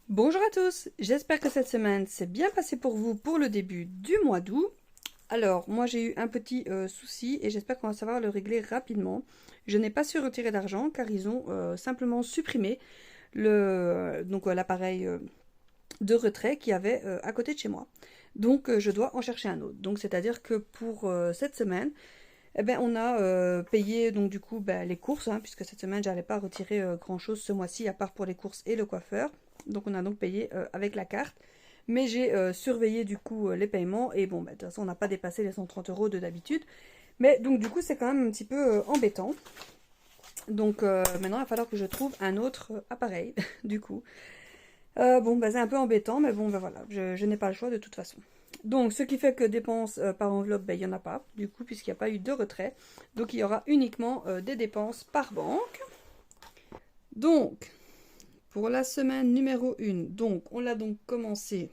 Bonjour à tous, j'espère que cette semaine s'est bien passée pour vous pour le début du mois d'août. Alors, moi j'ai eu un petit souci et j'espère qu'on va savoir le régler rapidement. Je n'ai pas su retirer d'argent car ils ont simplement supprimé l'appareil de retrait qu'il y avait à côté de chez moi. Donc je dois en chercher un autre. Donc c'est-à-dire que pour cette semaine, eh ben, on a payé donc du coup les courses, hein, puisque cette semaine j'allais pas retirer grand chose ce mois-ci à part pour les courses et le coiffeur. Donc on a donc payé avec la carte. Mais j'ai surveillé du coup les paiements et bon, de toute façon on n'a pas dépassé les 130 euros de d'habitude. Mais donc du coup c'est quand même un petit peu embêtant. Donc maintenant il va falloir que je trouve un autre appareil du coup. C'est un peu embêtant, mais bon, voilà, je n'ai pas le choix de toute façon. Donc, ce qui fait que dépenses par enveloppe, il n'y en a pas, du coup, puisqu'il n'y a pas eu de retrait. Donc, il y aura uniquement des dépenses par banque. Donc, pour la semaine numéro 1, donc, on l'a donc commencé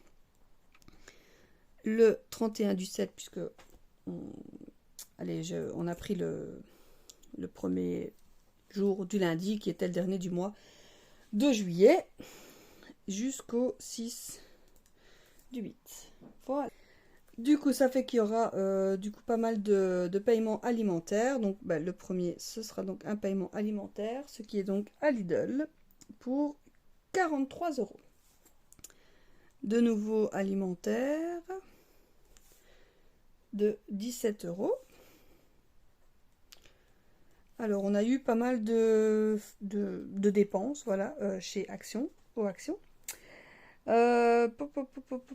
le 31 du 7, puisque on a pris le premier jour du lundi, qui était le dernier du mois de juillet, jusqu'au 6 du 8. Voilà. Du coup, ça fait qu'il y aura pas mal de paiements alimentaires. Donc, le premier, ce sera donc un paiement alimentaire, ce qui est donc à Lidl pour 43 euros. De nouveau alimentaire de 17 euros. Alors, on a eu pas mal de dépenses, voilà, chez Action, au Action.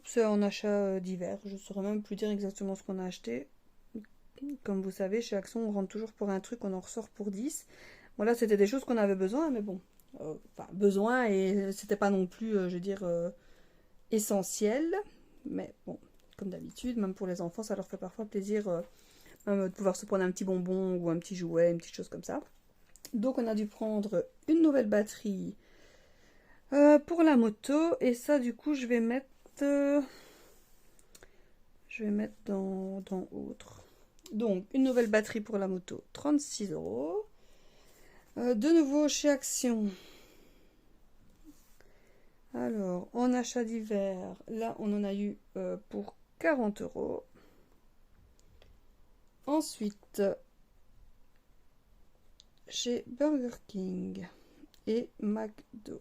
C'est en achat divers. Je ne saurais même plus dire exactement ce qu'on a acheté. Comme vous savez, chez Action, on rentre toujours pour un truc, on en ressort pour 10. Voilà, c'était des choses qu'on avait besoin, mais bon. Besoin, et c'était pas non plus, essentiel. Mais bon, comme d'habitude, même pour les enfants, ça leur fait parfois plaisir de pouvoir se prendre un petit bonbon ou un petit jouet, une petite chose comme ça. Donc, on a dû prendre une nouvelle batterie pour la moto, et ça, du coup, je vais mettre dans autre. Donc, une nouvelle batterie pour la moto, 36 euros. De nouveau chez Action. Alors, en achat d'hiver, là, on en a eu pour 40 euros. Ensuite, chez Burger King et McDo.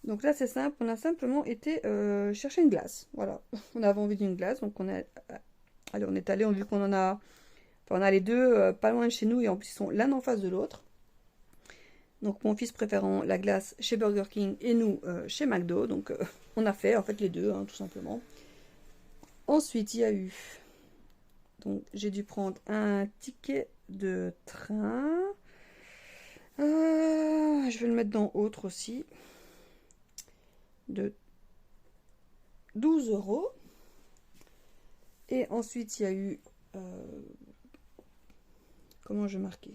Donc là, c'est simple, on a simplement été chercher une glace. Voilà, on avait envie d'une glace, donc on est allé, vu qu'on en a... Enfin, on a les deux pas loin de chez nous, et en plus, ils sont l'un en face de l'autre. Donc mon fils préférant la glace chez Burger King et nous chez McDo. Donc on a fait en fait les deux, hein, tout simplement. Ensuite, il y a eu... Donc j'ai dû prendre un ticket de train. Je vais le mettre dans autre aussi. De 12 euros. Et ensuite, il y a eu... comment je marquais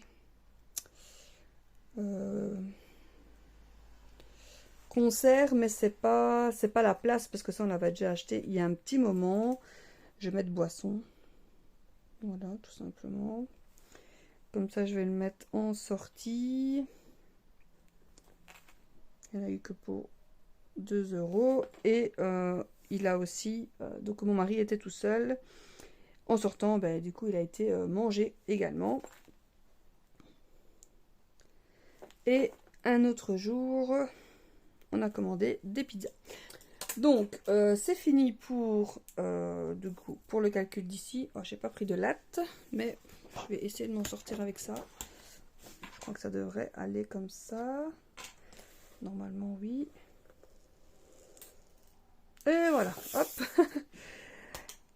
concert, mais c'est pas la place, parce que ça on l'avait déjà acheté il y a un petit moment. Je vais mettre boisson, voilà, tout simplement, comme ça je vais le mettre en sortie. Il n'y en a eu que pour 2 euros, et il a aussi donc mon mari était tout seul en sortant, du coup il a été mangé également. Et un autre jour, on a commandé des pizzas. Donc, c'est fini pour le calcul d'ici. Oh, j'ai pas pris de latte, mais je vais essayer de m'en sortir avec ça. Je crois que ça devrait aller comme ça. Normalement, oui. Et voilà, hop.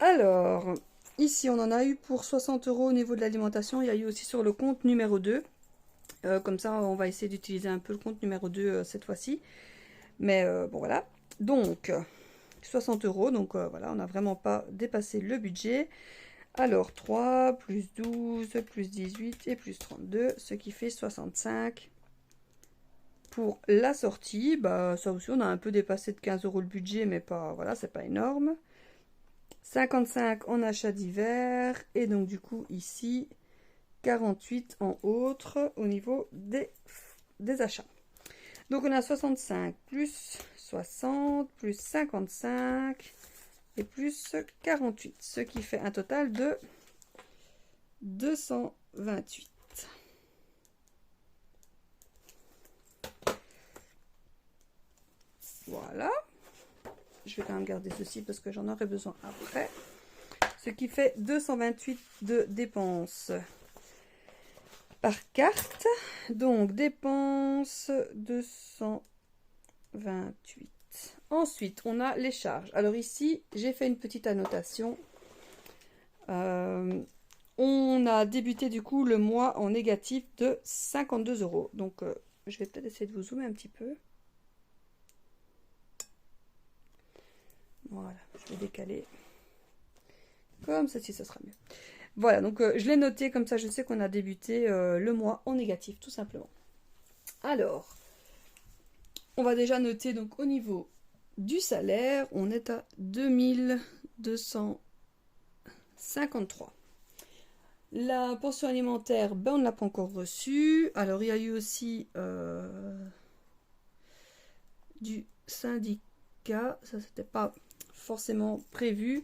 Alors, ici, on en a eu pour 60 euros au niveau de l'alimentation. Il y a eu aussi sur le compte numéro 2. Comme ça, on va essayer d'utiliser un peu le compte numéro 2 cette fois-ci. Mais bon, voilà. Donc, 60 euros. Donc, voilà, on n'a vraiment pas dépassé le budget. Alors, 3, plus 12, plus 18 et plus 32, ce qui fait 65 pour la sortie. Ça aussi, on a un peu dépassé de 15 euros le budget, mais pas, voilà, c'est pas énorme. 55 en achat d'hiver. Et donc, du coup, ici... 48 en autres au niveau des achats. Donc on a 65 plus 60 plus 55 et plus 48, ce qui fait un total de 228. Voilà. Je vais quand même garder ceci parce que j'en aurai besoin après. Ce qui fait 228 de dépenses par carte. Donc, dépenses 228. Ensuite, on a les charges. Alors ici, j'ai fait une petite annotation. On a débuté du coup le mois en négatif de 52 €. Donc, je vais peut-être essayer de vous zoomer un petit peu. Voilà, je vais décaler. Comme ceci, ça sera mieux. Voilà, donc je l'ai noté, comme ça je sais qu'on a débuté le mois en négatif, tout simplement. Alors, on va déjà noter, donc au niveau du salaire, on est à 2253. La pension alimentaire, ben, on ne l'a pas encore reçue. Alors, il y a eu aussi du syndicat, ça c'était pas forcément prévu,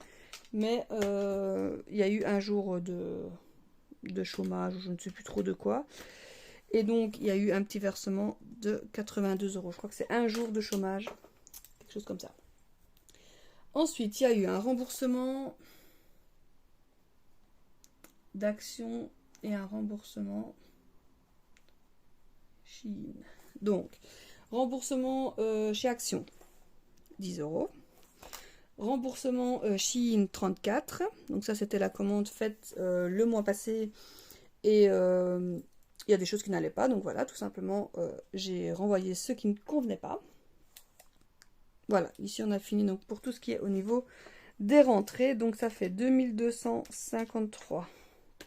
mais il y a eu un jour de chômage, je ne sais plus trop de quoi, et donc il y a eu un petit versement de 82 €. Je crois que c'est un jour de chômage, quelque chose comme ça. Ensuite, il y a eu un remboursement d'action et un remboursement Chine. Donc, remboursement chez Action, 10 €. Remboursement Chine, 34. Donc ça, c'était la commande faite le mois passé. Et il y a des choses qui n'allaient pas. Donc voilà, tout simplement, j'ai renvoyé ce qui ne convenait pas. Voilà, ici on a fini donc pour tout ce qui est au niveau des rentrées. Donc ça fait 2253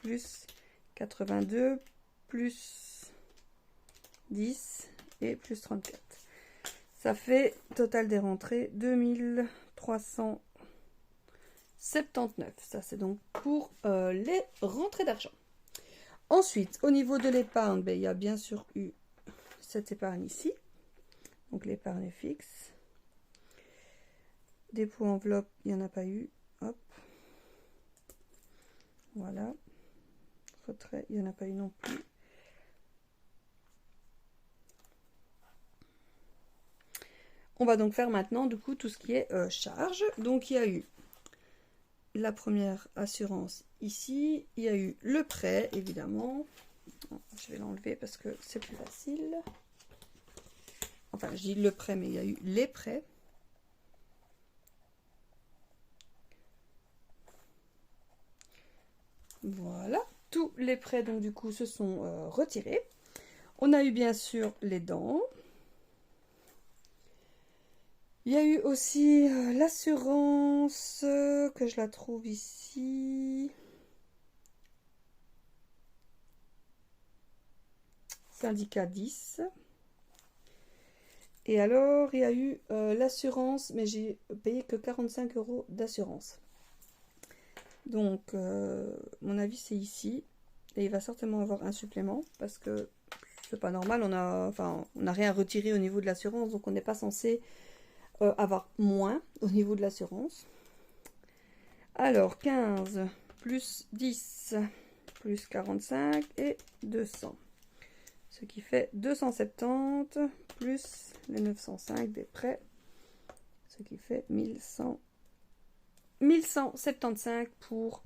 plus 82 plus 10 et plus 34. Ça fait total des rentrées 2379. Ça c'est donc pour les rentrées d'argent. Ensuite, au niveau de l'épargne, ben, il y a bien sûr eu cette épargne ici. Donc l'épargne fixe. Dépôt enveloppe, il n'y en a pas eu. Hop. Voilà. Retrait, il n'y en a pas eu non plus. On va donc faire maintenant du coup tout ce qui est charge. Donc il y a eu la première assurance ici. Il y a eu le prêt évidemment. Je vais l'enlever parce que c'est plus facile. Enfin je dis le prêt mais il y a eu les prêts. Voilà. Tous les prêts donc du coup se sont retirés. On a eu bien sûr les dents. Il y a eu aussi l'assurance, que je la trouve ici. Syndicat 10. Et alors, il y a eu l'assurance, mais j'ai payé que 45 € d'assurance. Donc, mon avis, c'est ici. Et il va certainement avoir un supplément, parce que c'est pas normal. On n'a rien retiré au niveau de l'assurance, donc on n'est pas censé avoir moins au niveau de l'assurance. Alors 15 plus 10 plus 45 et 200, ce qui fait 270 plus les 905 des prêts, ce qui fait 1175 pour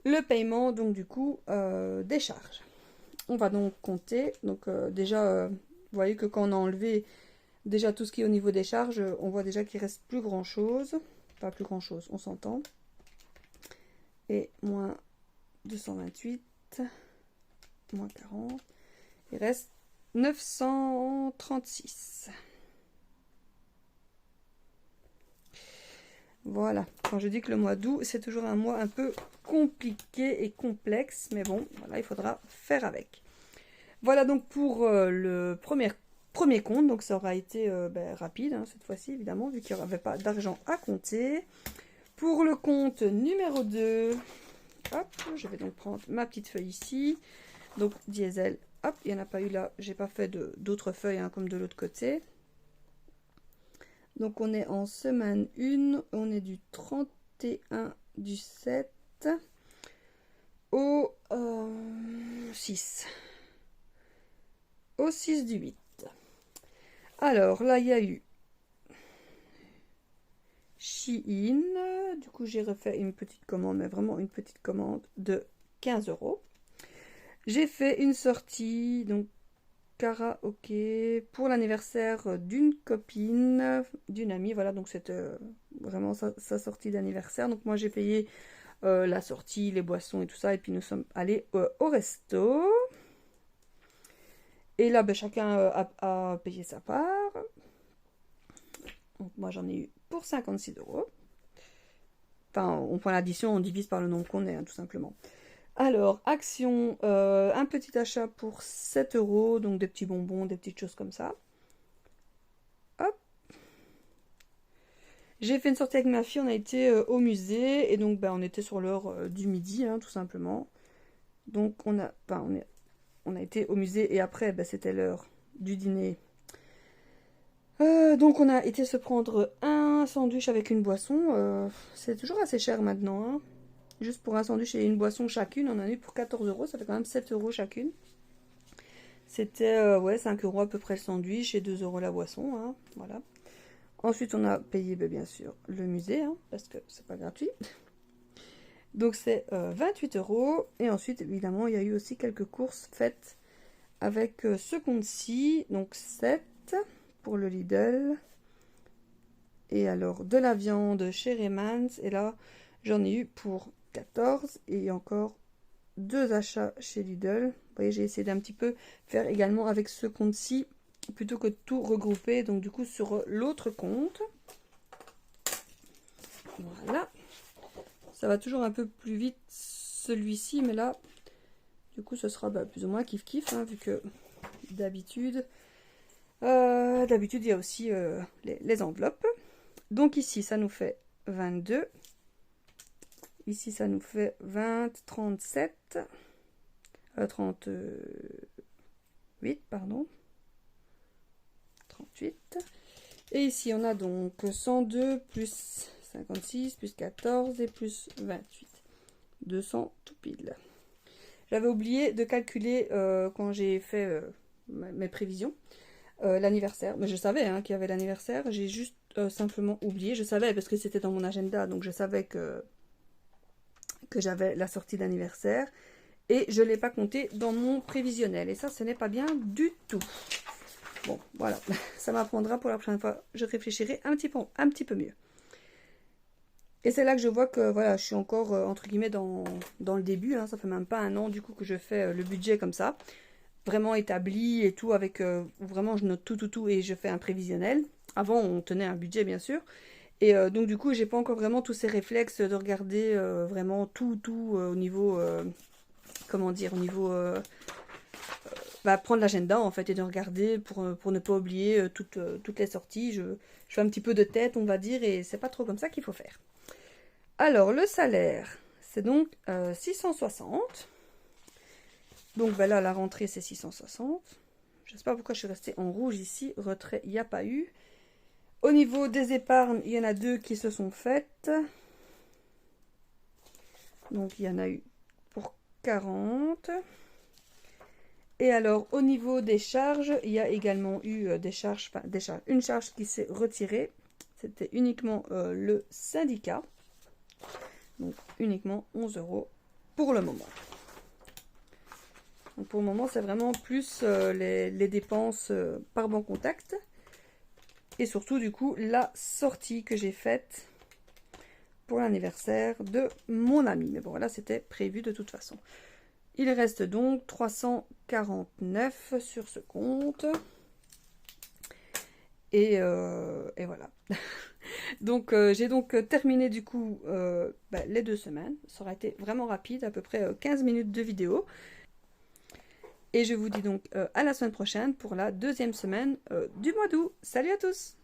le paiement donc du coup des charges. On va donc compter. Donc déjà vous voyez que quand on a enlevé déjà tout ce qui est au niveau des charges, on voit déjà qu'il reste plus grand chose. Pas plus grand chose, on s'entend. Et moins 228, moins 40. Il reste 936. Voilà. Quand je dis que le mois d'août, c'est toujours un mois un peu compliqué et complexe. Mais bon, voilà, il faudra faire avec. Voilà donc pour le premier compte, donc ça aura été rapide hein, cette fois-ci évidemment, vu qu'il n'y avait pas d'argent à compter. Pour le compte numéro 2, hop, je vais donc prendre ma petite feuille ici. Donc diesel hop, il n'y en a pas eu là. J'ai pas fait d'autres feuilles hein, comme de l'autre côté. Donc on est en semaine 1, on est du 31 du 7 au 6. Au 6 du 8. Alors là, il y a eu Shein. Du coup, j'ai refait une petite commande, mais vraiment une petite commande de 15 €. J'ai fait une sortie, donc karaoké, pour l'anniversaire d'une copine, d'une amie. Voilà, donc c'était vraiment sa sortie d'anniversaire. Donc moi, j'ai payé la sortie, les boissons et tout ça. Et puis nous sommes allés au resto. Et là, ben, chacun a payé sa part. Donc moi, j'en ai eu pour 56 €. Enfin, on prend l'addition, on divise par le nombre qu'on est, hein, tout simplement. Alors, Action, un petit achat pour 7 €, donc des petits bonbons, des petites choses comme ça. Hop. J'ai fait une sortie avec ma fille, on a été au musée, et donc ben, on était sur l'heure du midi, hein, tout simplement. Donc on a été au musée, et après, ben, c'était l'heure du dîner. Donc on a été se prendre un sandwich avec une boisson. C'est toujours assez cher maintenant, hein. Juste pour un sandwich et une boisson chacune, on en a eu pour 14 €, ça fait quand même 7 € chacune. C'était ouais, 5 € à peu près le sandwich et 2 € la boisson, hein, voilà. Ensuite on a payé bien sûr le musée, hein, parce que c'est pas gratuit. Donc c'est 28 €. Et ensuite évidemment il y a eu aussi quelques courses faites avec ce compte-ci, donc 7 pour le Lidl. Et alors de la viande chez Reymans, et là j'en ai eu pour 14, et encore 2 achats chez Lidl. Vous voyez, j'ai essayé d'un petit peu faire également avec ce compte-ci plutôt que de tout regrouper, donc du coup sur l'autre compte. Voilà, ça va toujours un peu plus vite celui-ci, mais là du coup ce sera plus ou moins kiff kiff, hein, vu que d'habitude il y a aussi les enveloppes. Donc ici ça nous fait 22. Ici, ça nous fait 20, 37, 38, pardon. 38. Et ici, on a donc 102 plus 56, plus 14 et plus 28. 200 tout pile. J'avais oublié de calculer quand j'ai fait mes prévisions. L'anniversaire. Mais je savais hein, qu'il y avait l'anniversaire. J'ai juste simplement oublié. Je savais parce que c'était dans mon agenda. Donc je savais que j'avais la sortie d'anniversaire, et je ne l'ai pas compté dans mon prévisionnel, et ça ce n'est pas bien du tout. Bon voilà, ça m'apprendra pour la prochaine fois, je réfléchirai un petit peu mieux. Et c'est là que je vois que voilà, je suis encore entre guillemets dans le début, hein. Ça fait même pas un an du coup que je fais le budget comme ça, vraiment établi et tout, avec vraiment je note tout et je fais un prévisionnel. Avant on tenait un budget bien sûr. Et donc du coup, j'ai pas encore vraiment tous ces réflexes de regarder vraiment tout au niveau, comment dire, au niveau, prendre l'agenda en fait et de regarder pour ne pas oublier toutes les sorties. Je fais un petit peu de tête, on va dire, et c'est pas trop comme ça qu'il faut faire. Alors, le salaire, c'est donc 660. Donc là, la rentrée, c'est 660. Je sais pas pourquoi je suis restée en rouge ici. Retrait, il n'y a pas eu. Au niveau des épargnes, il y en a 2 qui se sont faites. Donc, il y en a eu pour 40. Et alors, au niveau des charges, il y a également eu une charge qui s'est retirée. C'était uniquement le syndicat. Donc, uniquement 11 € pour le moment. Donc, pour le moment, c'est vraiment plus les dépenses par bon contact. Et surtout, du coup, la sortie que j'ai faite pour l'anniversaire de mon ami. Mais bon, voilà, c'était prévu de toute façon. Il reste donc 349 sur ce compte. Et voilà. Donc, j'ai donc terminé, du coup, les 2 semaines. Ça aura été vraiment rapide, à peu près 15 minutes de vidéo. Et je vous dis donc à la semaine prochaine pour la 2e semaine du mois d'août. Salut à tous!